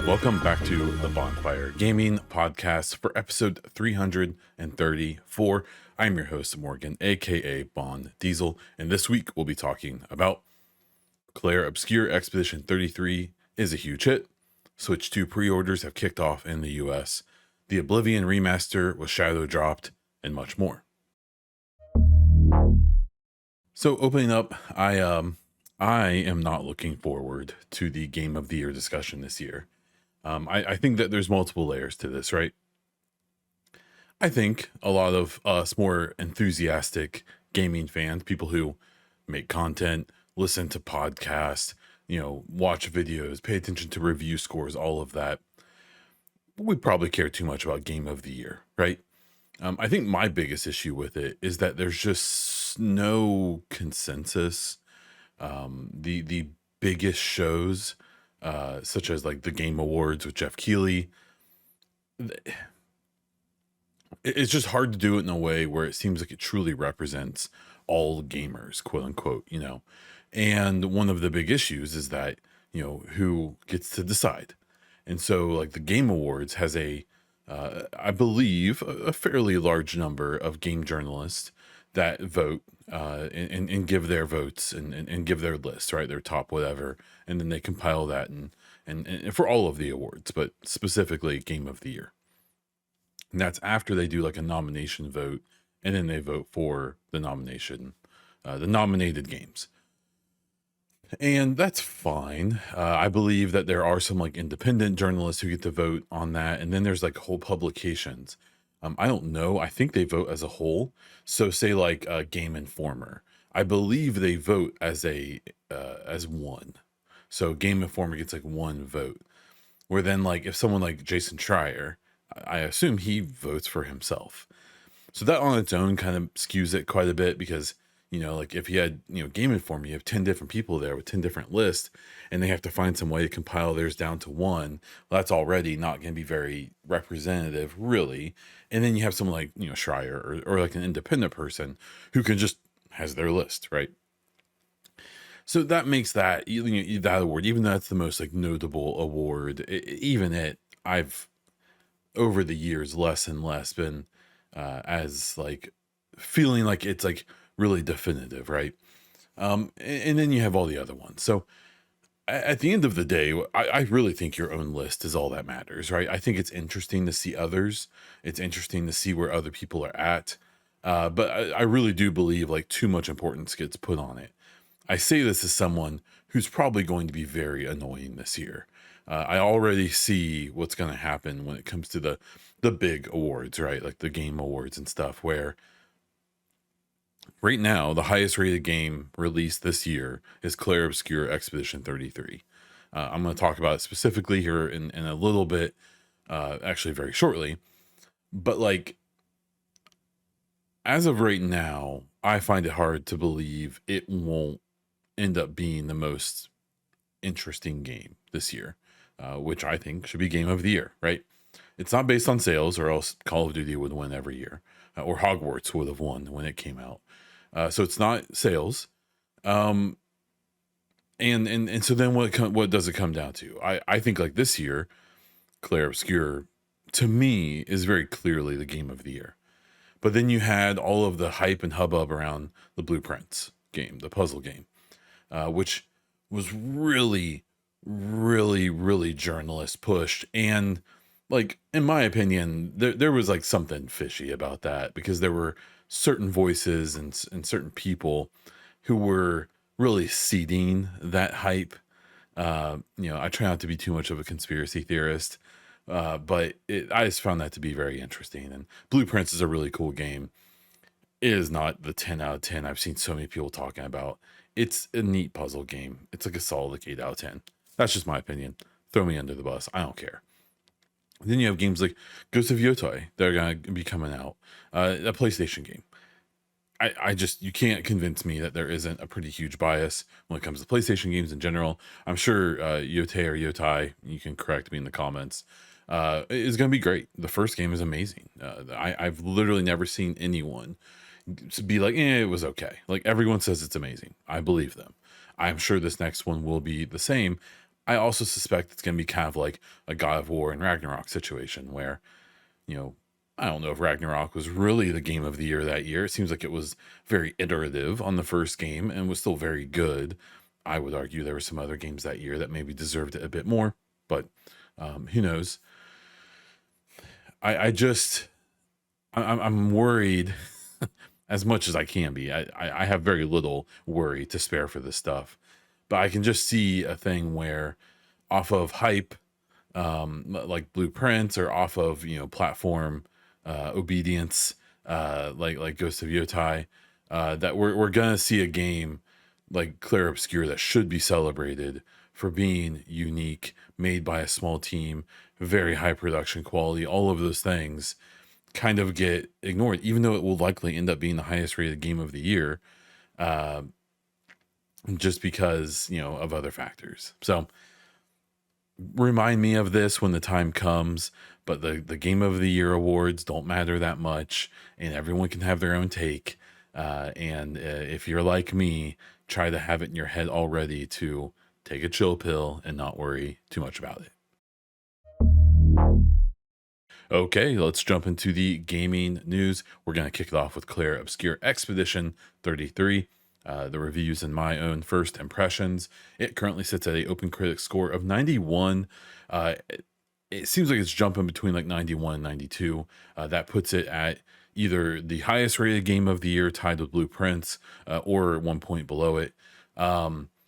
Welcome back to the Baunfire Gaming Podcast for episode 334. I'm your host, Morgan, aka Bon Diesel, and this week we'll be talking about Clair Obscur Expedition 33 is a huge hit. Switch 2 pre-orders have kicked off in the US. The Oblivion Remaster was shadow dropped, and much more. So opening up, I am not looking forward to the Game of the Year discussion this year. I think that there's multiple layers to this, right? I think a lot of us more enthusiastic gaming fans, people who make content, listen to podcasts, watch videos, pay attention to review scores, all of that, we probably care too much about Game of the Year, right? I think my biggest issue with it is that there's just no consensus. The biggest shows, such as like the Game Awards with Jeff Keighley, it's just hard to do it in a way where it seems like it truly represents all gamers, quote unquote, And one of the big issues is that, who gets to decide. And so like the Game Awards has I believe, a fairly large number of game journalists that vote and give their votes and give their list, right? Their top whatever. And then they compile that and for all of the awards, but specifically Game of the Year. And that's after they do like a nomination vote, and then they vote for the nomination, the nominated games. And that's fine. I believe that there are some like independent journalists who get to vote on that. And then there's like whole publications. I don't know. I think they vote as a whole. So say like Game Informer. I believe they vote as one. So Game Informer gets like one vote. Where then like if someone like Jason Schreier, I assume he votes for himself. So that on its own kind of skews it quite a bit because like if you had, Game Informer, you have 10 different people there with 10 different lists, and they have to find some way to compile theirs down to one. Well, that's already not going to be very representative, really. And then you have someone like, Schreier or like an independent person who can just has their list, right? So that makes that, that award, even though that's the most like notable award, I've over the years less and less been as like feeling like it's like really definitive, right? And then you have all the other ones. So at the end of the day, I really think your own list is all that matters, right? I think it's interesting to see others. It's interesting to see where other people are at. But I really do believe like too much importance gets put on it. I say this as someone who's probably going to be very annoying this year. I already see what's going to happen when it comes to the big awards, right? Like the Game Awards and stuff, where right now, the highest rated game released this year is Clair Obscur Expedition 33. I'm going to talk about it specifically here in a little bit, actually very shortly. But like, as of right now, I find it hard to believe it won't end up being the most interesting game this year, which I think should be Game of the Year, right? It's not based on sales, or else Call of Duty would win every year, or Hogwarts would have won when it came out. So it's not sales. And so then what does it come down to? I think like this year, Clair Obscur, to me, is very clearly the Game of the Year. But then you had all of the hype and hubbub around the Blueprints game, the puzzle game, which was really, really, really journalist pushed. And like, in my opinion, there was like something fishy about that, because there were certain voices and certain people who were really seeding that hype. I try not to be too much of a conspiracy theorist, but I just found that to be very interesting. And Blueprints is a really cool game. It is not the 10 out of 10 I've seen so many people talking about. It's a neat puzzle game. It's like a solid like 8 out of 10. That's just my opinion. Throw me under the bus. I don't care. Then you have games like Ghost of Yotei that are going to be coming out. A PlayStation game. You can't convince me that there isn't a pretty huge bias when it comes to PlayStation games in general. I'm sure Yotei or Yotai, you can correct me in the comments, is going to be great. The first game is amazing. I've literally never seen anyone be like, it was okay. Like, everyone says it's amazing. I believe them. I'm sure this next one will be the same. I also suspect it's going to be kind of like a God of War and Ragnarok situation where, you know, I don't know if Ragnarok was really the game of the year that year. It seems like it was very iterative on the first game and was still very good. I would argue there were some other games that year that maybe deserved it a bit more, but who knows? I just I'm worried as much as I can be. I have very little worry to spare for this stuff, but I can just see a thing where off of hype, like blueprints, or off of platform obedience, like Ghost of Yotai, that we're gonna see a game like Clair Obscur that should be celebrated for being unique, made by a small team, very high production quality, all of those things kind of get ignored, even though it will likely end up being the highest rated game of the year, uh, just because, of other factors. So remind me of this when the time comes, but the game of the year awards don't matter that much, and everyone can have their own take. And if you're like me, try to have it in your head already to take a chill pill and not worry too much about it. Okay, let's jump into the gaming news. We're going to kick it off with Clair Obscur Expedition 33. The reviews and my own first impressions. It currently sits at a open critic score of 91. It seems like it's jumping between like 91 and 92. That puts it at either the highest rated game of the year, tied with Blueprints, or 1 point below it.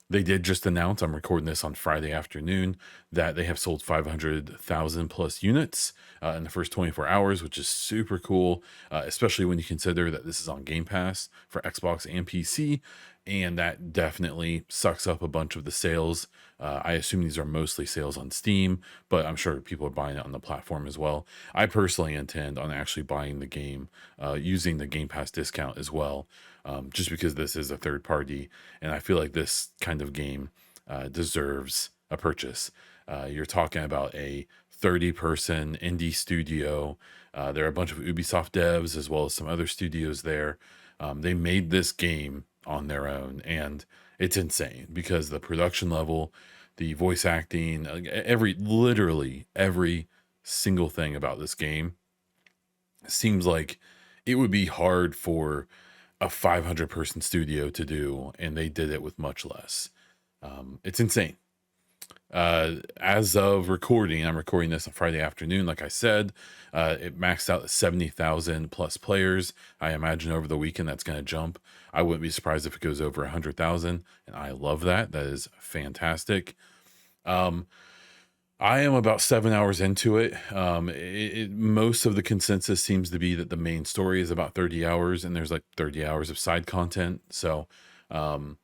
They did just announce, I'm recording this on Friday afternoon, that they have sold 500,000 plus units in the first 24 hours, which is super cool, especially when you consider that this is on Game Pass for Xbox and PC. And that definitely sucks up a bunch of the sales. I assume these are mostly sales on Steam, but I'm sure people are buying it on the platform as well. I personally intend on actually buying the game using the Game Pass discount as well, just because this is a third party, and I feel like this kind of game deserves a purchase. You're talking about a 30-person indie studio. There are a bunch of Ubisoft devs as well as some other studios there. They made this game on their own, and it's insane because the production level, the voice acting, literally every single thing about this game seems like it would be hard for a 500-person studio to do, and they did it with much less. It's insane. As of recording, I'm recording this on Friday afternoon. Like I said, it maxed out at 70,000 plus players. I imagine over the weekend that's going to jump. I wouldn't be surprised if it goes over 100,000, and I love that. That is fantastic. Um, I am about 7 hours into it. Most of the consensus seems to be that the main story is about 30 hours, and there's like 30 hours of side content. So um,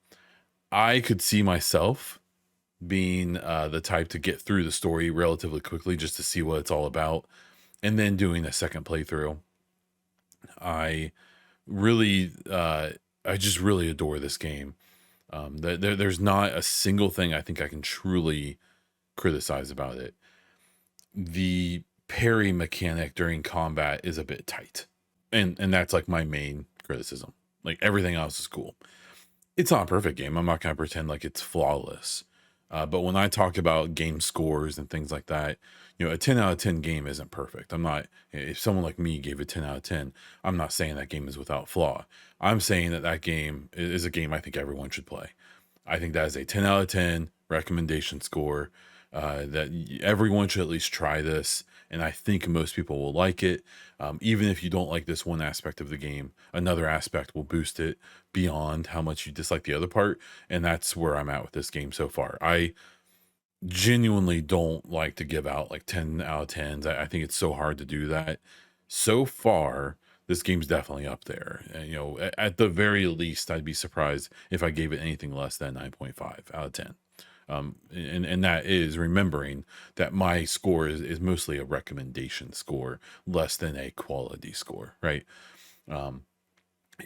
I could see myself being the type to get through the story relatively quickly just to see what it's all about, and then doing a second playthrough. I really, I just really adore this game. There's not a single thing I think I can truly criticize about it. The parry mechanic during combat is a bit tight, and that's like my main criticism. Like everything else is cool. It's not a perfect game. I'm not going to pretend like it's flawless. But when I talk about game scores and things like that, a 10 out of 10 game isn't perfect. I'm not, if someone like me gave a 10 out of 10, I'm not saying that game is without flaw. I'm saying that that game is a game I think everyone should play. I think that is a 10 out of 10 recommendation score, that everyone should at least try this. And I think most people will like it. Even if you don't like this one aspect of the game, another aspect will boost it beyond how much you dislike the other part. And that's where I'm at with this game so far. I genuinely don't like to give out like 10 out of 10s. I think it's so hard to do that. So far, this game's definitely up there. And, at the very least, I'd be surprised if I gave it anything less than 9.5 out of 10. And that is remembering that my score is mostly a recommendation score, less than a quality score, right? Um,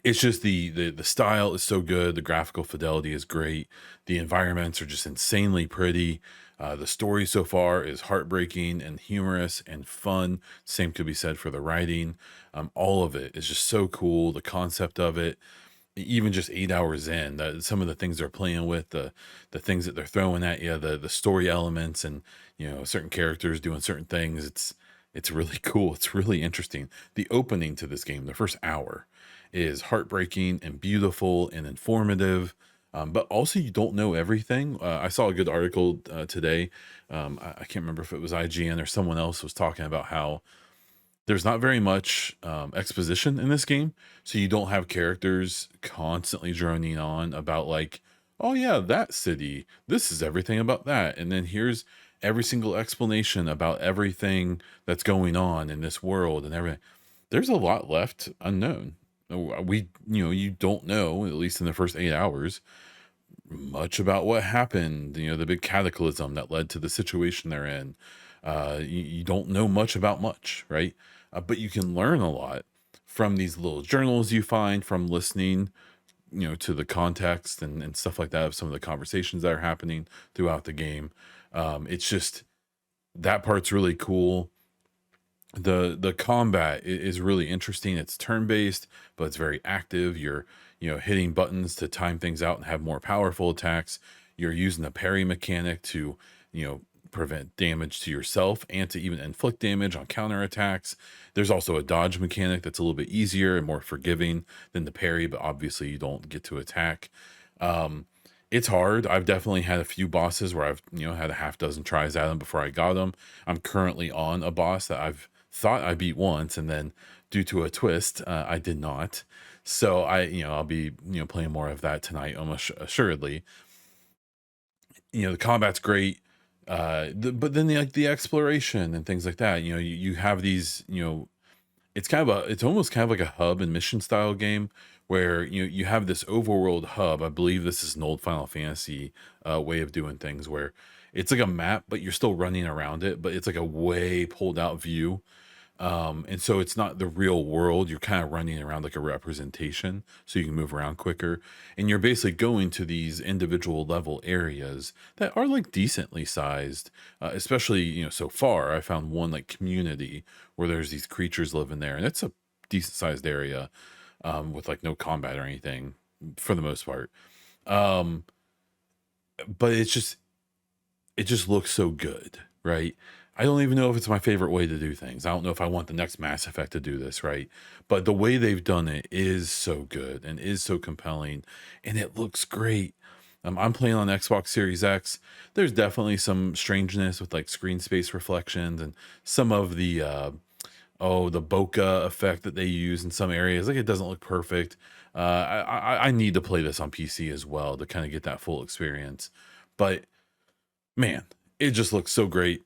it's just the style is so good, the graphical fidelity is great, the environments are just insanely pretty. The story so far is heartbreaking and humorous and fun. Same could be said for the writing. All of it is just so cool. The concept of it, even just 8 hours in, some of the things they're playing with, the things that they're throwing at you, the story elements, and certain characters doing certain things. It's really cool. It's really interesting. The opening to this game, the first hour, is heartbreaking and beautiful and informative. But also, you don't know everything. I saw a good article today. I can't remember if it was IGN or someone else was talking about how there's not very much exposition in this game, so you don't have characters constantly droning on about like, oh yeah, that city, this is everything about that, and then here's every single explanation about everything that's going on in this world and everything. There's a lot left unknown. You don't know, at least in the first 8 hours, much about what happened, the big cataclysm that led to the situation they're in. You don't know much about much, right? But you can learn a lot from these little journals you find from listening, to the context and stuff like that of some of the conversations that are happening throughout the game. It's just that part's really cool. The combat is really interesting. It's turn based, but it's very active. You're hitting buttons to time things out and have more powerful attacks. You're using the parry mechanic to you know prevent damage to yourself and to even inflict damage on counterattacks. There's also a dodge mechanic that's a little bit easier and more forgiving than the parry, but obviously you don't get to attack. um it's hard. I've definitely had a few bosses where I've had a half dozen tries at them before I got them. I'm currently on a boss that I've thought I beat once, and then due to a twist, I did not. So I'll be playing more of that tonight, almost assuredly. The combat's great, but then the exploration and things like that. You have these. It's almost kind of like a hub and mission style game where you have this overworld hub. I believe this is an old Final Fantasy way of doing things where it's like a map, but you're still running around it, but it's like a way pulled out view. And so it's not the real world. You're kind of running around like a representation so you can move around quicker. And you're basically going to these individual level areas that are like decently sized, especially, so far. I found one like community where there's these creatures living there, and it's a decent sized area with like no combat or anything for the most part. Um, but it just looks so good, right? I don't even know if it's my favorite way to do things. I don't know if I want the next Mass Effect to do this, right? But the way they've done it is so good and is so compelling, and it looks great. I'm playing on Xbox Series X. There's definitely some strangeness with like screen space reflections and some of the bokeh effect that they use in some areas. Like, it doesn't look perfect. I need to play this on PC as well to kind of get that full experience. But man, it just looks so great.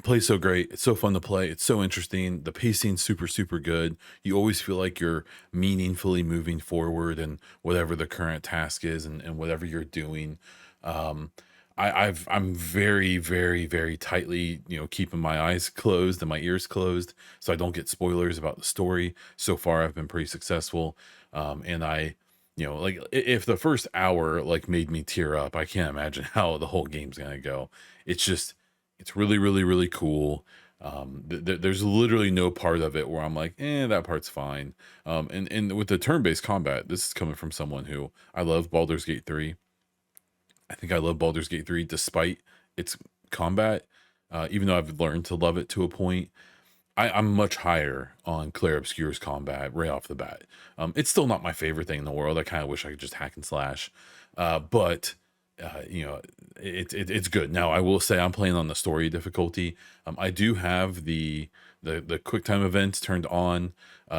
Plays so great. It's so fun to play. It's so interesting. The pacing's super, super good. You always feel like you're meaningfully moving forward and whatever the current task is, and whatever you're doing. Um, I'm very, very, very tightly, keeping my eyes closed and my ears closed so I don't get spoilers about the story. So far, I've been pretty successful. And like if the first hour like made me tear up, I can't imagine how the whole game's gonna go. It's just it's really, really, really cool. There's literally no part of it where I'm like, that part's fine. And with the turn-based combat, this is coming from someone who I love Baldur's Gate 3. I think I love Baldur's Gate 3 despite its combat, even though I've learned to love it to a point. I'm much higher on Clair Obscur's combat right off the bat. It's still not my favorite thing in the world. I kind of wish I could just hack and slash, but uh, you know, it's good. Now, I will say I'm playing on the story difficulty. I do have the quick time events turned on.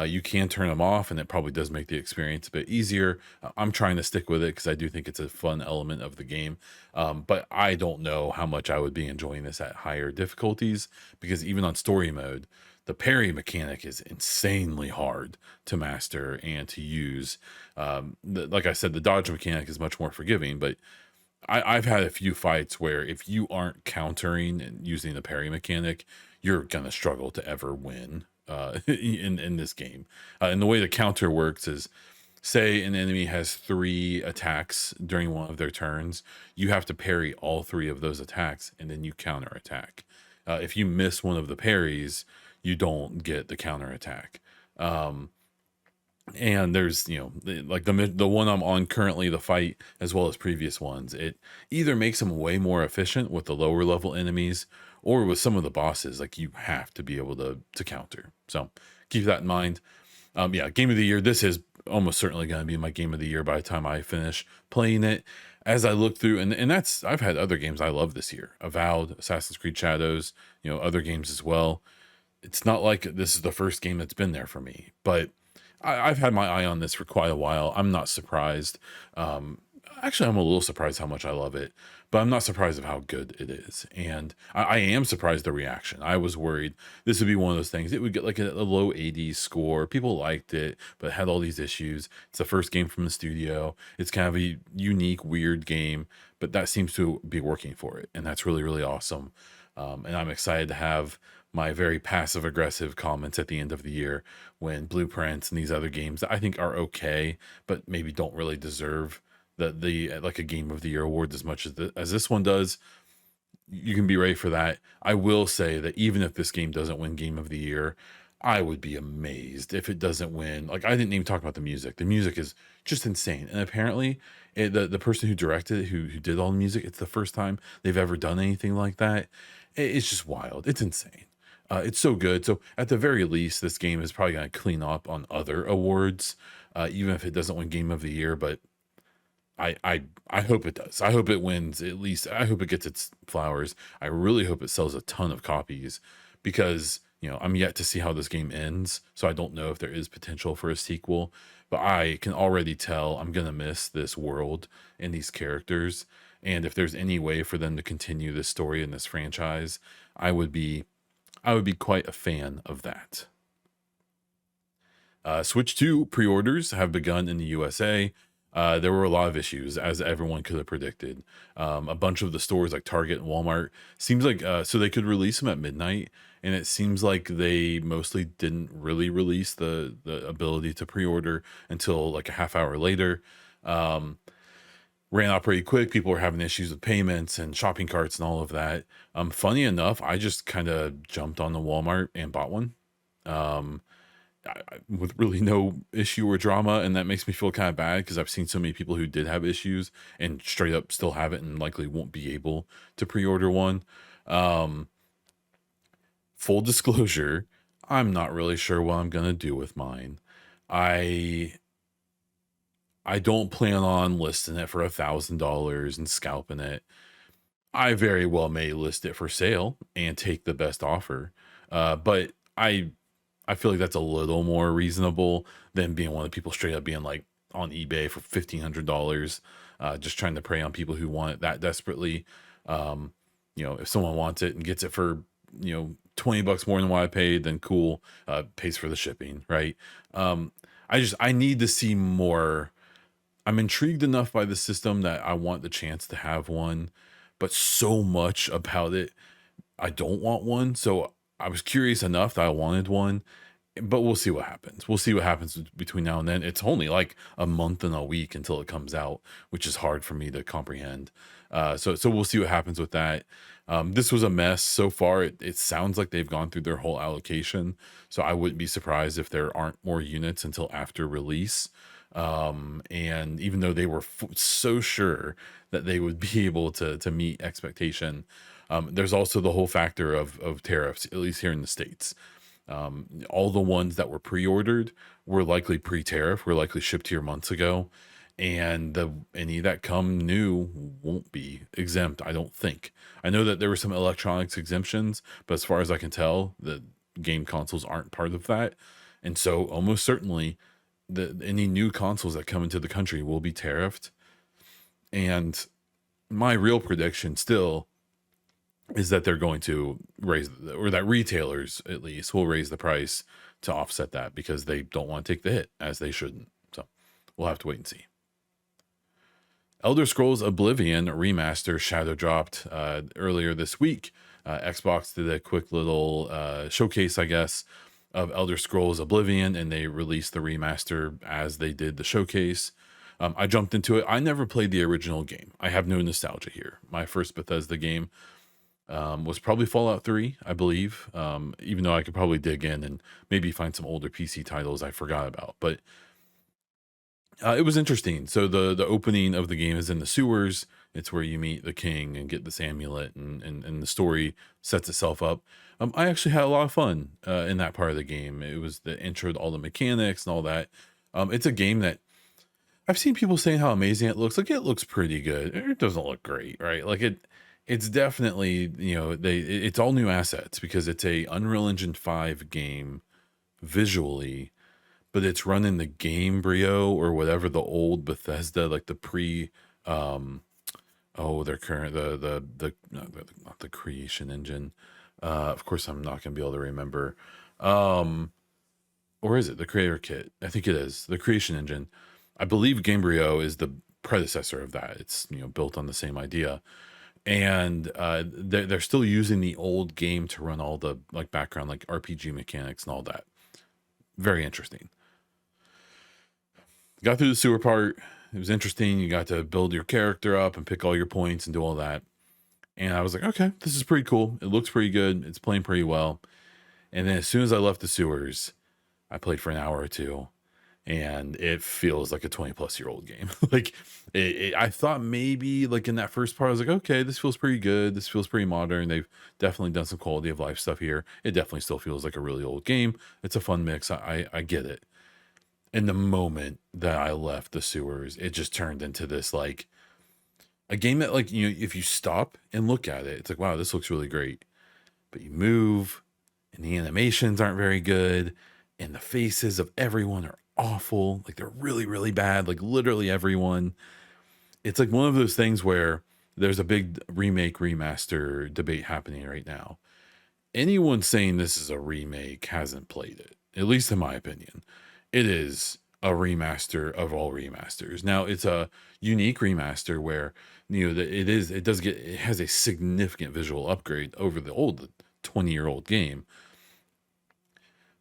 You can turn them off, and it probably does make the experience a bit easier. I'm trying to stick with it because I do think it's a fun element of the game. But I don't know how much I would be enjoying this at higher difficulties, because even on story mode, the parry mechanic is insanely hard to master and to use. Like I said, the dodge mechanic is much more forgiving, but I've had a few fights where if you aren't countering and using the parry mechanic, you're gonna struggle to ever win in this game. And the way the counter works is, say an enemy has 3 attacks during one of their turns, you have to parry all 3 of those attacks, and then you counterattack. If you miss one of the parries, you don't get the counterattack. Um, And there's, like the one I'm on currently, the fight, as well as previous ones, it either makes them way more efficient with the lower level enemies, or with some of the bosses, like you have to be able to counter. So keep that in mind. Yeah, game of the year. This is almost certainly going to be my game of the year by the time I finish playing it. As I look through, and that's, I've had other games I love this year: Avowed, Assassin's Creed Shadows, other games as well. It's not like this is the first game that's been there for me, but I've had my eye on this for quite a while. I'm not surprised. Um, Actually, I'm a little surprised how much I love it, but I'm not surprised of how good it is. And I am surprised the reaction. I was worried this would be one of those things. It would get like a low 80s score. People liked it, but it had all these issues. It's the first game from the studio. It's kind of a unique, weird game, but that seems to be working for it. And that's really, really awesome. And I'm excited to have my very passive aggressive comments at the end of the year when Blueprints and these other games that I think are okay, but maybe don't really deserve the like a game of the year award as much as this one does. You can be ready for that. I will say that even if this game doesn't win game of the year, I would be amazed if it doesn't win. Like, I didn't even talk about the music. The music is just insane. And apparently the person who directed it, who did all the music, it's the first time they've ever done anything like that. It's just wild. It's insane. It's so good. So at the very least, this game is probably going to clean up on other awards, even if it doesn't win game of the year. But I hope it does. I hope it wins at least. I hope it gets its flowers. I really hope it sells a ton of copies, because I'm yet to see how this game ends, so I don't know if there is potential for a sequel. But I can already tell I'm gonna miss this world and these characters. And if there's any way for them to continue this story in this franchise, I would be I would be quite a fan of that. Switch 2 pre-orders have begun in the USA. There were a lot of issues, as everyone could have predicted. A bunch of the stores like Target and Walmart seems like so they could release them at midnight, and it seems like they mostly didn't really release the ability to pre-order until like a half hour later. Um, Ran out pretty quick. People were having issues with payments and shopping carts and all of that. Funny enough, I just kind of jumped on the Walmart and bought one. Um, with really no issue or drama, and that makes me feel kind of bad because I've seen so many people who did have issues and straight up still have it and likely won't be able to pre-order one. um Full disclosure, I'm not really sure what I'm gonna do with mine. I i don't plan on listing it for $1,000 and scalping it. I very well may list it for sale and take the best offer. But I feel like that's a little more reasonable than being one of the people straight up being like on eBay for $1,500, just trying to prey on people who want it that desperately. Um, if someone wants it and gets it for 20 bucks more than what I paid, then cool. Pays for the shipping, right? I need to see more. I'm intrigued enough by the system that I want the chance to have one, but so much about it I don't want one. So I was curious enough that I wanted one, but we'll see what happens. We'll see what happens between now and then. It's only like a month and a week until it comes out, which is hard for me to comprehend. So we'll see what happens with that. This was a mess so far. It sounds like they've gone through their whole allocation, so I wouldn't be surprised if there aren't more units until after release. And even though they were so sure that they would be able to meet expectation, there's also the whole factor of tariffs, at least here in the States. All the ones that were pre-ordered were likely pre-tariff, were likely shipped here months ago, and the any that come new won't be exempt, I don't think. I know that there were some electronics exemptions, but as far as I can tell, the game consoles aren't part of that. And so almost certainly any new consoles that come into the country will be tariffed. And my real prediction still is that they're going to raise, or that retailers at least will raise the price to offset that, because they don't want to take the hit, as they shouldn't. So we'll have to wait and see. Elder Scrolls Oblivion Remaster shadow dropped earlier this week. Xbox did a quick little showcase, I guess, of Elder Scrolls Oblivion, and they released the remaster as they did the showcase. I jumped into it. I never played the original game. I have no nostalgia here. My first Bethesda game was probably Fallout 3, I believe, even though I could probably dig in and maybe find some older PC titles I forgot about. But It was interesting. So the opening of the game is in the sewers. It's where you meet the king and get this amulet, and the story sets itself up. I actually had a lot of fun in that part of the game. It was the intro to all the mechanics and all that. It's a game that I've seen people saying how amazing it looks. Like it looks pretty good. It doesn't look great, right? Like it's definitely, it's all new assets because it's a Unreal Engine 5 game visually, but it's running the Gamebryo or whatever, the old Bethesda, like the pre um their current the not the creation engine. Of course I'm not gonna be able to remember. Um or is it the creator kit? I think it is the creation engine. I believe Gamebryo is the predecessor of that. It's built on the same idea, and they're still using the old game to run all the like background like RPG mechanics and all that. Very interesting. Got through the sewer part. It was interesting. You got to build your character up and pick all your points and do all that. And I was like, okay, this is pretty cool. It looks pretty good. It's playing pretty well. And then as soon as I left the sewers, I played for an hour or two, and it feels like a 20-plus-year-old game. Like I thought maybe like in that first part, I was like, okay, this feels pretty good. This feels pretty modern. They've definitely done some quality of life stuff here. It definitely still feels like a really old game. It's a fun mix. I get it. And the moment that I left the sewers, it just turned into this like a game that like if you stop and look at it, it's like, wow, this looks really great. But you move and the animations aren't very good, and the faces of everyone are awful. Like they're really, really bad. Like literally everyone. It's like one of those things where there's a big remake remaster debate happening right now. Anyone saying this is a remake hasn't played it, at least in my opinion. It is a remaster of all remasters. Now it's a unique remaster where it has a significant visual upgrade over the old 20-year-old game.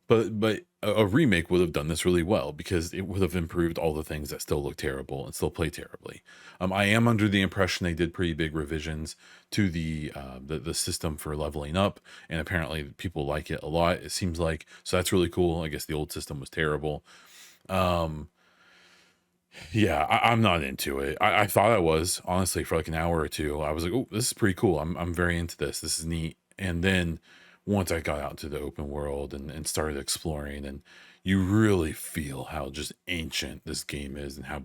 But a remake would have done this really well because it would have improved all the things that still look terrible and still play terribly. I am under the impression they did pretty big revisions to the system for leveling up, and apparently people like it a lot. It seems like, so that's really cool. I guess the old system was terrible. Um, yeah, I'm not into it. I thought I was, honestly, for like an hour or two. I was like, oh, this is pretty cool. I'm very into this. This is neat. And then once I got out to the open world and started exploring, and you really feel how just ancient this game is and how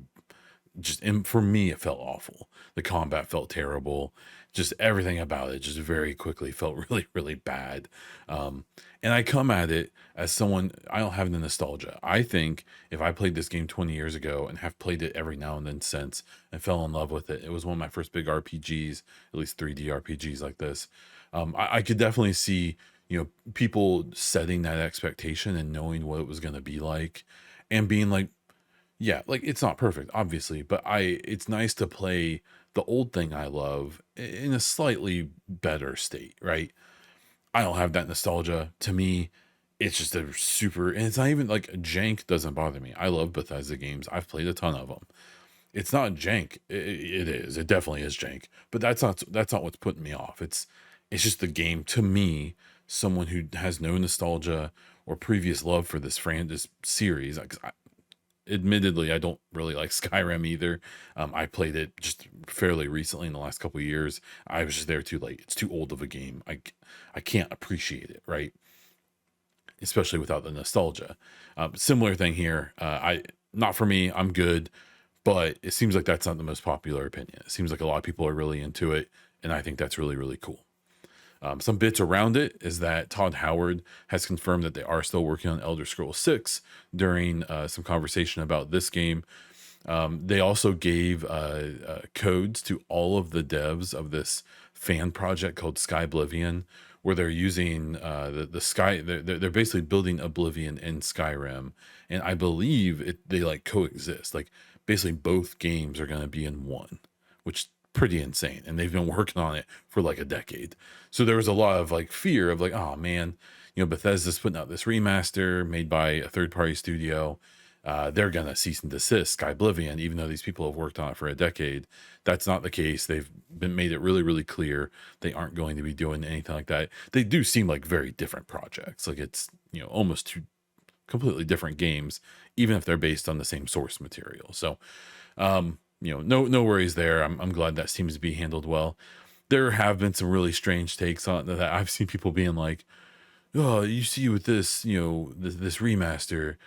and for me it felt awful. The combat felt terrible. Just everything about it just very quickly felt really, really bad. um and I come at it as someone, I don't have the nostalgia. I think if I played this game 20 years ago and have played it every now and then since and fell in love with it, it was one of my first big RPGs, at least 3D RPGs like this. I could definitely see people setting that expectation and knowing what it was going to be like and being like, yeah, like it's not perfect, obviously, but it's nice to play the old thing I love in a slightly better state, right? I don't have that nostalgia. To me, it's just a super, and it's not even like jank doesn't bother me. I love Bethesda games. I've played a ton of them. It's not jank. It is. It definitely is jank. But that's not what's putting me off. It's just the game to me. Someone who has no nostalgia or previous love for this series, 'cause admittedly, I don't really like Skyrim either. I played it just fairly recently in the last couple of years. I was just there too late. It's too old of a game. I can't appreciate it, right? Especially without the nostalgia. Similar thing here. I Not for me. I'm good, but it seems like that's not the most popular opinion. It seems like a lot of people are really into it, and I think that's really, really cool. Some bits around it is that Todd Howard has confirmed that they are still working on Elder Scrolls 6 during some conversation about this game. They also gave codes to all of the devs of this fan project called Sky Oblivion, where they're using the sky. They're basically building Oblivion in Skyrim, and I believe they like coexist. Like basically both games are going to be in one, which pretty insane, and they've been working on it for like a decade. So there was a lot of like fear of like, oh man, Bethesda's putting out this remaster made by a third party studio. They're gonna cease and desist Sky Oblivion, even though these people have worked on it for a decade. That's not the case. They've been made it really, really clear they aren't going to be doing anything like that. They do seem like very different projects. Like it's almost too completely different games, even if they're based on the same source material. So, no worries there. I'm glad that seems to be handled well. There have been some really strange takes on that. I've seen people being like, "Oh, you see with this, this remaster,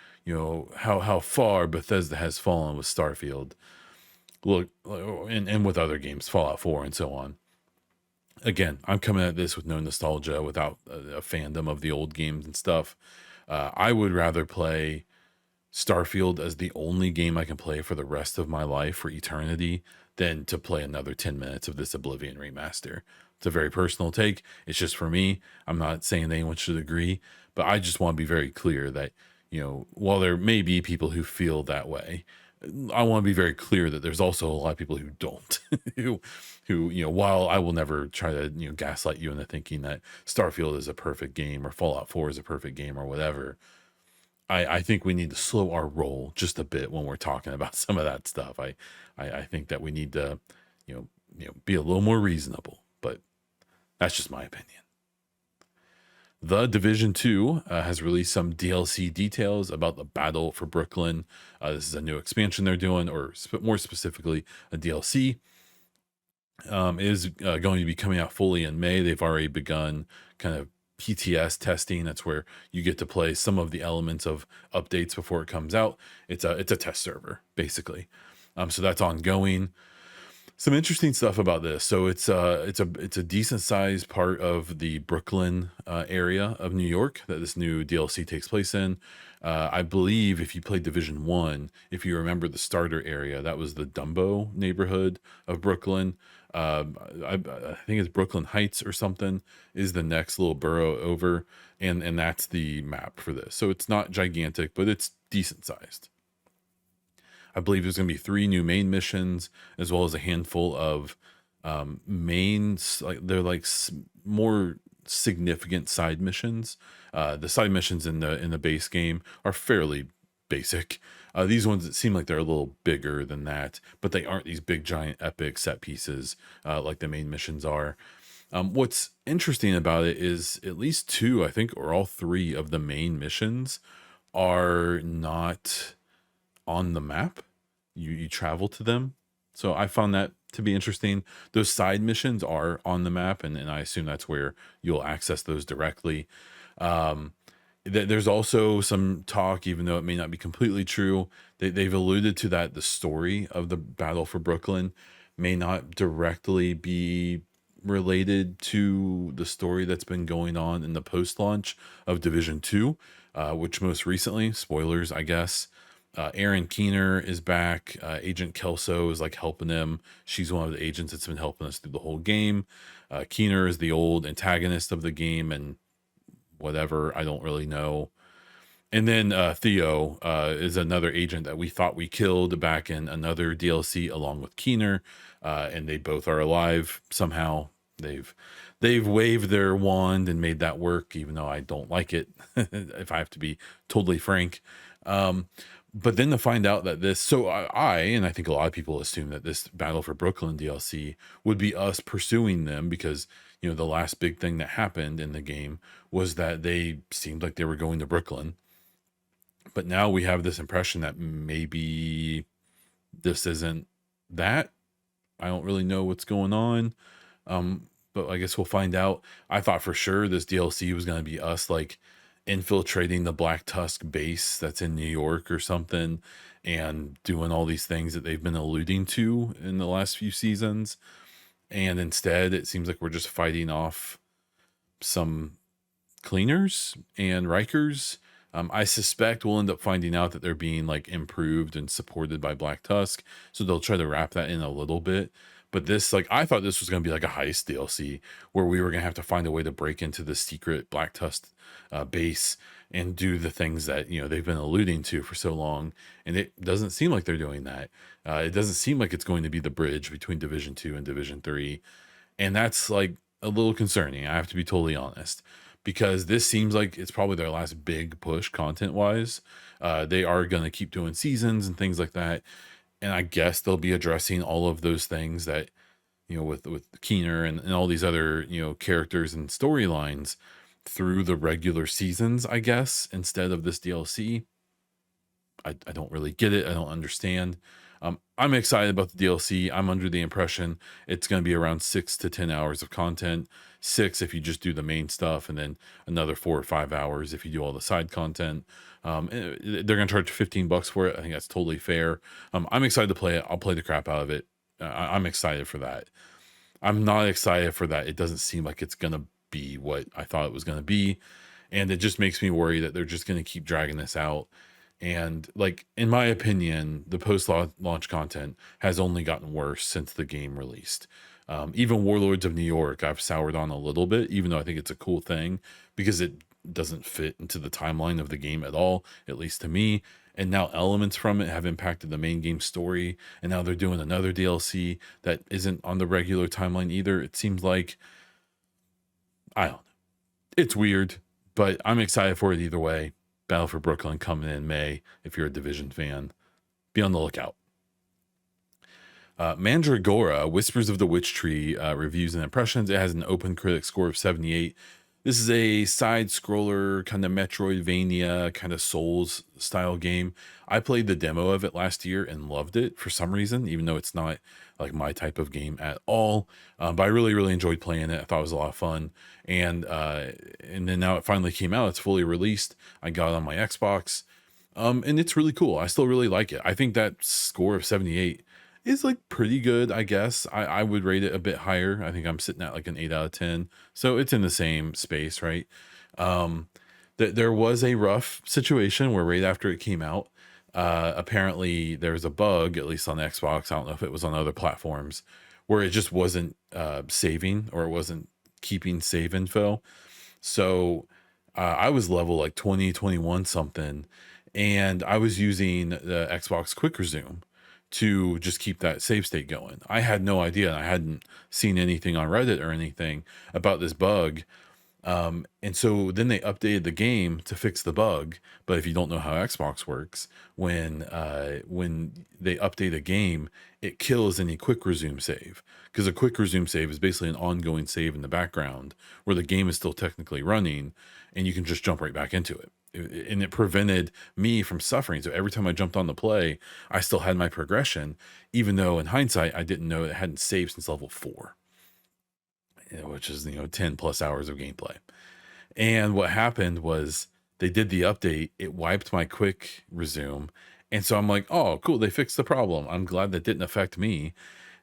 how far Bethesda has fallen with Starfield, look, and with other games, Fallout 4 and so on." Again, I'm coming at this with no nostalgia, without a fandom of the old games and stuff. I would rather play Starfield as the only game I can play for the rest of my life, for eternity, than to play another 10 minutes of this Oblivion remaster. It's a very personal take. It's just for me. I'm not saying that anyone should agree, but I just want to be very clear that, while there may be people who feel that way, I want to be very clear that there's also a lot of people who don't, while I will never try to, gaslight you into thinking that Starfield is a perfect game or Fallout 4 is a perfect game or whatever. I think we need to slow our roll just a bit when we're talking about some of that stuff. I think that we need to, be a little more reasonable, but that's just my opinion. The Division 2 has released some DLC details about the Battle for Brooklyn. This is a new expansion they're doing, or more specifically, a DLC. Is going to be coming out fully in May. They've already begun kind of PTS testing. That's where you get to play some of the elements of updates before it comes out. It's a test server, basically. So that's ongoing. Some interesting stuff about this. So it's a decent sized part of the Brooklyn area of New York that this new DLC takes place in. I believe if you played Division 1, if you remember the starter area, that was the Dumbo neighborhood of Brooklyn. I think it's Brooklyn Heights or something is the next little borough over, and that's the map for this. So it's not gigantic, but it's decent sized. I believe there's going to be 3 new main missions, as well as a handful of mains. Like they're like more significant side missions. The side missions in the base game are fairly basic. These ones, it seem like they're a little bigger than that, but they aren't these big giant epic set pieces like the main missions are. What's interesting about it is at least 2, I think, or all 3 of the main missions are not on the map. You travel to them. So I found that to be interesting. Those side missions are on the map, and I assume that's where you'll access those directly. There's also some talk, even though it may not be completely true, they've alluded to that the story of the Battle for Brooklyn may not directly be related to the story that's been going on in the post-launch of Division 2, which most recently, spoilers, I guess, Aaron Keener is back. Agent Kelso is like helping him. She's one of the agents that's been helping us through the whole game. Keener is the old antagonist of the game, and whatever, I don't really know. And then Theo is another agent that we thought we killed back in another DLC along with Keener, and they both are alive somehow. They've waved their wand and made that work, even though I don't like it, if I have to be totally frank. But then to find out that this, so and I think a lot of people assume that this Battle for Brooklyn DLC would be us pursuing them, because, the last big thing that happened in the game was that they seemed like they were going to Brooklyn. But now we have this impression that maybe this isn't that. I don't really know what's going on. But I guess we'll find out. I thought for sure this DLC was going to be us like infiltrating the Black Tusk base that's in New York or something, and doing all these things that they've been alluding to in the last few seasons. And instead, it seems like we're just fighting off some cleaners and Rikers. I suspect we'll end up finding out that they're being like improved and supported by Black Tusk, so they'll try to wrap that in a little bit. But this, like, I thought this was going to be like a heist DLC where we were going to have to find a way to break into the secret Black Tusk base and do the things that, they've been alluding to for so long. And it doesn't seem like they're doing that. It doesn't seem like it's going to be the bridge between Division 2 and Division 3. And that's like a little concerning. I have to be totally honest, because this seems like it's probably their last big push content wise. They are going to keep doing seasons and things like that. And I guess they'll be addressing all of those things that, with Keener and all these other, characters and storylines through the regular seasons, I guess, instead of this DLC. I don't really get it. I don't understand. I'm excited about the DLC. I'm under the impression it's going to be around 6 to 10 hours of content. Six if you just do the main stuff, and then another 4 or 5 hours if you do all the side content. They're going to charge $15 for it. I think that's totally fair. I'm excited to play it. I'll play the crap out of it. I'm excited for that. I'm not excited for that. It doesn't seem like it's going to be what I thought it was going to be. And it just makes me worry that they're just going to keep dragging this out. And like, in my opinion, the post launch content has only gotten worse since the game released. Even Warlords of New York, I've soured on a little bit, even though I think it's a cool thing because it doesn't fit into the timeline of the game at all, at least to me. And now elements from it have impacted the main game story. And now they're doing another DLC that isn't on the regular timeline either. It seems like, I don't know. It's weird, but I'm excited for it either way. Battle for Brooklyn coming in May. If you're a Division fan, be on the lookout. Mandragora, Whispers of the Witch Tree, reviews and impressions. It has an open critic score of 78. This is a side scroller, kind of Metroidvania, kind of Souls style game. I played the demo of it last year and loved it for some reason, even though it's not like my type of game at all. But I really, really enjoyed playing it. I thought it was a lot of fun. And then now it finally came out. It's fully released. I got it on my Xbox. And it's really cool. I still really like it. I think that score of 78 is like pretty good, I guess. I would rate it a bit higher. I think I'm sitting at like an 8 out of 10. So it's in the same space, right? There was a rough situation where right after it came out, apparently there was a bug, at least on Xbox. I don't know if it was on other platforms, where it just wasn't saving, or it wasn't keeping save info. So I was level like 20, 21 something, and I was using the Xbox Quick Resume to just keep that save state going. I had no idea, and I hadn't seen anything on Reddit or anything about this bug. And so then they updated the game to fix the bug. But if you don't know how Xbox works, when they update a game, it kills any quick resume save, because a quick resume save is basically an ongoing save in the background where the game is still technically running, and you can just jump right back into it. And it prevented me from suffering. So every time I jumped on the play, I still had my progression, even though in hindsight I didn't know it hadn't saved since level 4, which is 10 plus hours of gameplay. And what happened was they did the update. It wiped my quick resume, and so I'm like, oh cool, they fixed the problem. I'm glad that didn't affect me,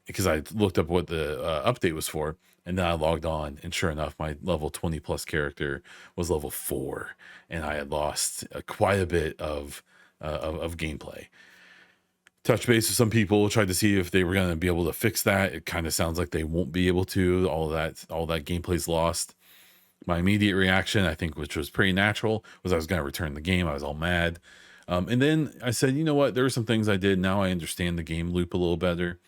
because I looked up what the update was for, and then I logged on, and sure enough, my level 20 plus character was level 4, and I had lost quite a bit of gameplay. Touch base with some people, tried to see if they were going to be able to fix that. It kind of sounds like they won't be able to. All that gameplay's lost. My immediate reaction, I think, which was pretty natural, was I was going to return the game. I was all mad. And then I said, you know what? There are some things I did. Now I understand the game loop a little better.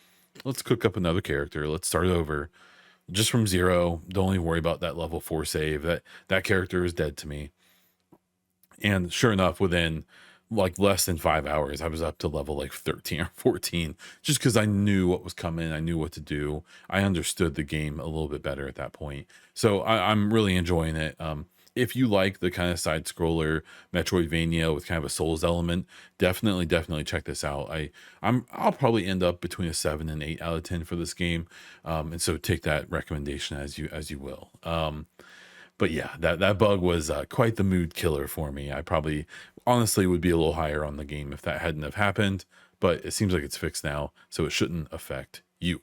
Let's cook up another character. Let's start over just from zero. Don't even worry about that level 4 save. That character is dead to me. And sure enough, within like less than 5 hours, I was up to level like 13 or 14, just because I knew what was coming. I knew what to do. I understood the game a little bit better at that point. So I'm really enjoying it. If you like the kind of side scroller Metroidvania with kind of a Souls element, definitely check this out. I'll probably end up between a 7 and 8 out of 10 for this game. And so take that recommendation as you will. But yeah, that bug was quite the mood killer for me. I probably honestly would be a little higher on the game if that hadn't have happened, but it seems like it's fixed now, so it shouldn't affect you.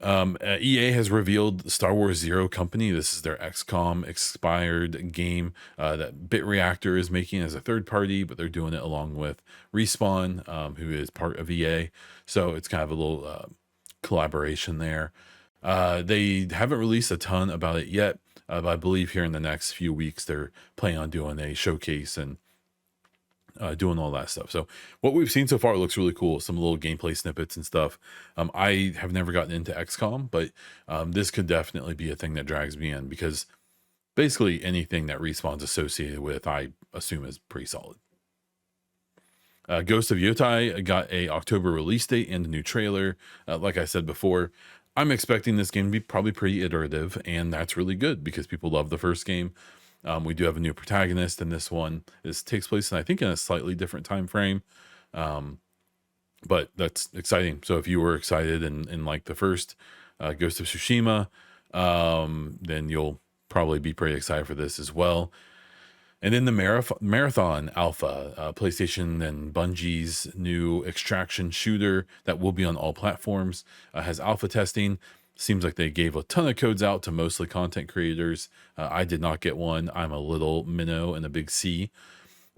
EA has revealed Star Wars Zero Company. This is their XCOM expired game that BitReactor is making as a third party, but they're doing it along with Respawn, who is part of EA. So it's kind of a little collaboration there. They haven't released a ton about it yet, but I believe here in the next few weeks they're planning on doing a showcase and doing all that stuff. So what we've seen so far looks really cool. Some little gameplay snippets and stuff. I have never gotten into XCOM, but this could definitely be a thing that drags me in, because basically anything that Respawn's associated with, I assume, is pretty solid. Ghost of Yotai got a October release date and a new trailer. Like I said before, I'm expecting this game to be probably pretty iterative, and that's really good because people love the first game. We do have a new protagonist in this one. This takes place, I think, in a slightly different time frame, um, but that's exciting. So if you were excited in like the first Ghost of Tsushima, then you'll probably be pretty excited for this as well. And then the Marathon Alpha, PlayStation and Bungie's new extraction shooter that will be on all platforms, has alpha testing. Seems like they gave a ton of codes out to mostly content creators. I did not get one. I'm a little minnow and a big C.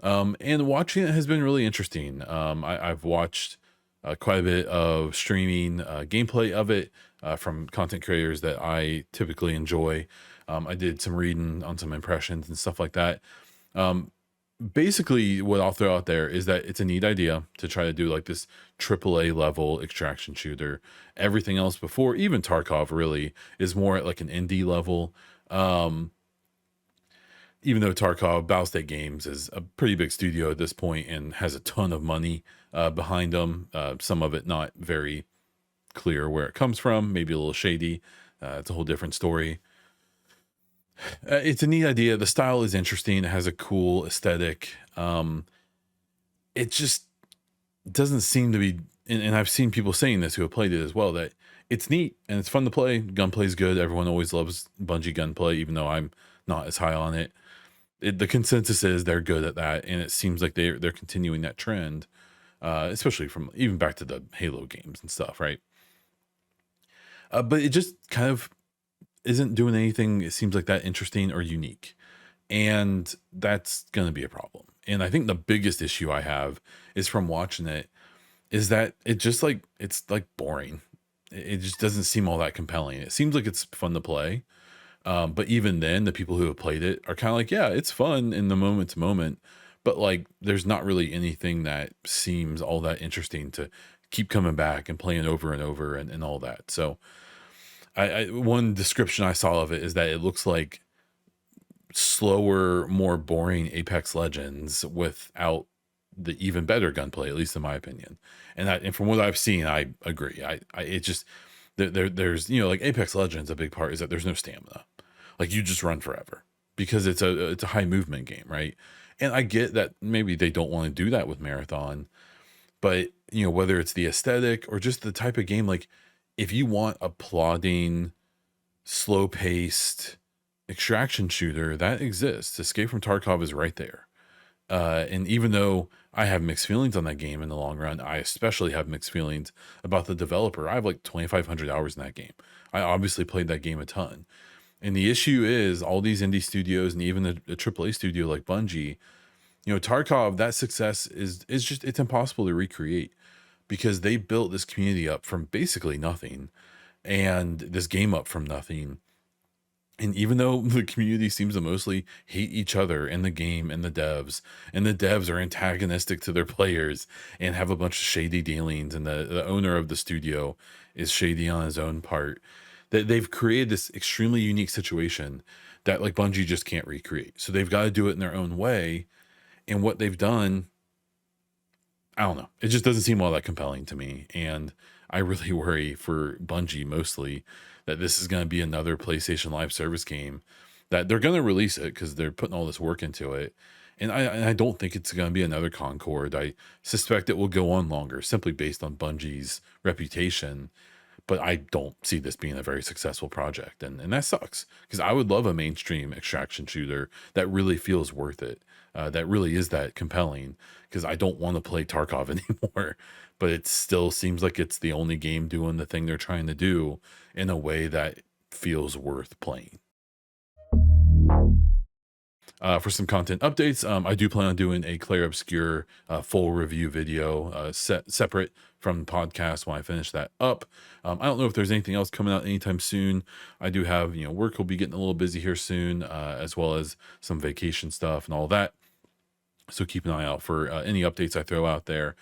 And watching it has been really interesting. I've watched quite a bit of streaming gameplay of it from content creators that I typically enjoy. I did some reading on some impressions and stuff like that. Um, Basically, what I'll throw out there is that it's a neat idea to try to do like this AAA level extraction shooter. Everything else before, even Tarkov, really is more at like an indie level. Um, Even though Tarkov Battlestate Games is a pretty big studio at this point and has a ton of money behind them, some of it not very clear where it comes from, maybe a little shady. It's a whole different story. It's a neat idea. The style is interesting. It has a cool aesthetic. It just doesn't seem to be, and I've seen people saying this who have played it as well, that it's neat and it's fun to play. Gunplay is good. Everyone always loves Bungie gunplay, even though I'm not as high on it. The consensus is they're good at that, and it seems like they're continuing that trend, especially from even back to the Halo games and stuff, right? But it just kind of isn't doing anything. It seems like that interesting or unique, and that's going to be a problem. And I think the biggest issue I have is from watching it is that it just like it's like boring. It just doesn't seem all that compelling. It seems like it's fun to play, but even then, the people who have played it are kind of like, yeah, it's fun in the moment to moment, but like there's not really anything that seems all that interesting to keep coming back and playing over and over and all that. So one description I saw of it is that it looks like slower, more boring Apex Legends without the even better gunplay, at least in my opinion. And from what I've seen, I agree. It just there's like Apex Legends, a big part is that there's no stamina. Like you just run forever because it's a high movement game, right? And I get that maybe they don't want to do that with Marathon, but whether it's the aesthetic or just the type of game, like if you want a plodding, slow paced extraction shooter, that exists. Escape from Tarkov is right there. And even though I have mixed feelings on that game in the long run, I especially have mixed feelings about the developer. I have like 2,500 hours in that game. I obviously played that game a ton. And the issue is all these indie studios and even a AAA studio like Bungie, Tarkov, that success is just, it's impossible to recreate because they built this community up from basically nothing and this game up from nothing. And even though the community seems to mostly hate each other in the game and the devs are antagonistic to their players and have a bunch of shady dealings, and the owner of the studio is shady on his own part, that they've created this extremely unique situation that like Bungie just can't recreate. So they've got to do it in their own way. And what they've done, I don't know. It just doesn't seem all that compelling to me. And I really worry for Bungie mostly that this is going to be another PlayStation Live Service game that they're going to release it because they're putting all this work into it. And I don't think it's going to be another Concord. I suspect it will go on longer simply based on Bungie's reputation. But I don't see this being a very successful project. And that sucks because I would love a mainstream extraction shooter that really feels worth it. That really is that compelling because I don't want to play Tarkov anymore, but it still seems like it's the only game doing the thing they're trying to do in a way that feels worth playing. For some content updates, I do plan on doing a Clair Obscur full review video separate from the podcast when I finish that up. I don't know if there's anything else coming out anytime soon. I do have, work will be getting a little busy here soon, as well as some vacation stuff and all that. So keep an eye out for any updates I throw out there.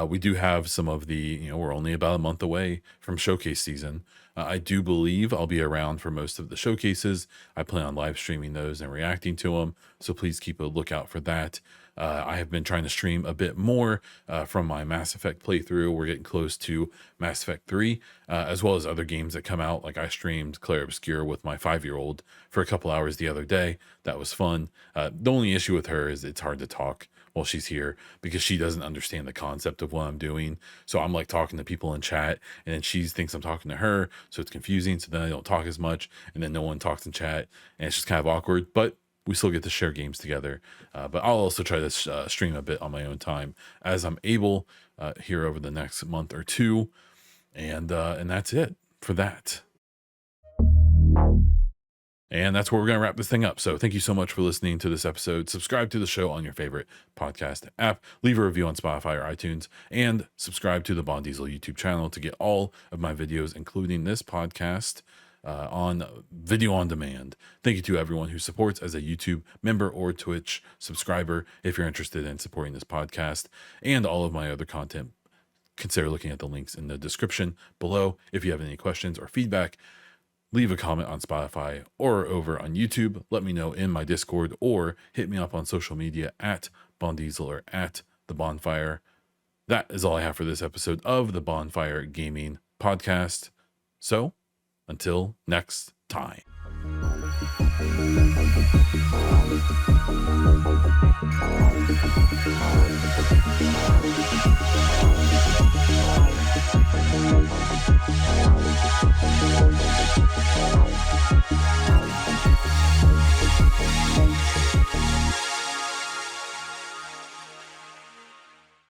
We do have some of the, we're only about a month away from showcase season. I do believe I'll be around for most of the showcases. I plan on live streaming those and reacting to them. So please keep a lookout for that. I have been trying to stream a bit more from my Mass Effect playthrough. We're getting close to Mass Effect 3, as well as other games that come out. Like I streamed Clair Obscur with my 5-year-old for a couple hours the other day. That was fun. The only issue with her is it's hard to talk while she's here because she doesn't understand the concept of what I'm doing. So I'm like talking to people in chat, and then she thinks I'm talking to her, so it's confusing. So then I don't talk as much, and then no one talks in chat, and it's just kind of awkward. But we still get to share games together. But I'll also try to stream a bit on my own time as I'm able here over the next month or two, and that's it for that. And that's where we're going to wrap this thing up. So thank you so much for listening to this episode. Subscribe to the show on your favorite podcast app. Leave a review on Spotify or iTunes. And subscribe to the Bon Diesel YouTube channel to get all of my videos, including this podcast, on video on demand. Thank you to everyone who supports as a YouTube member or Twitch subscriber. If you're interested in supporting this podcast and all of my other content, consider looking at the links in the description below. If you have any questions or feedback, leave a comment on Spotify or over on YouTube. Let me know in my Discord or hit me up on social media at Baunfire or at the Baunfire. That is all I have for this episode of the Baunfire Gaming Podcast. So until next time.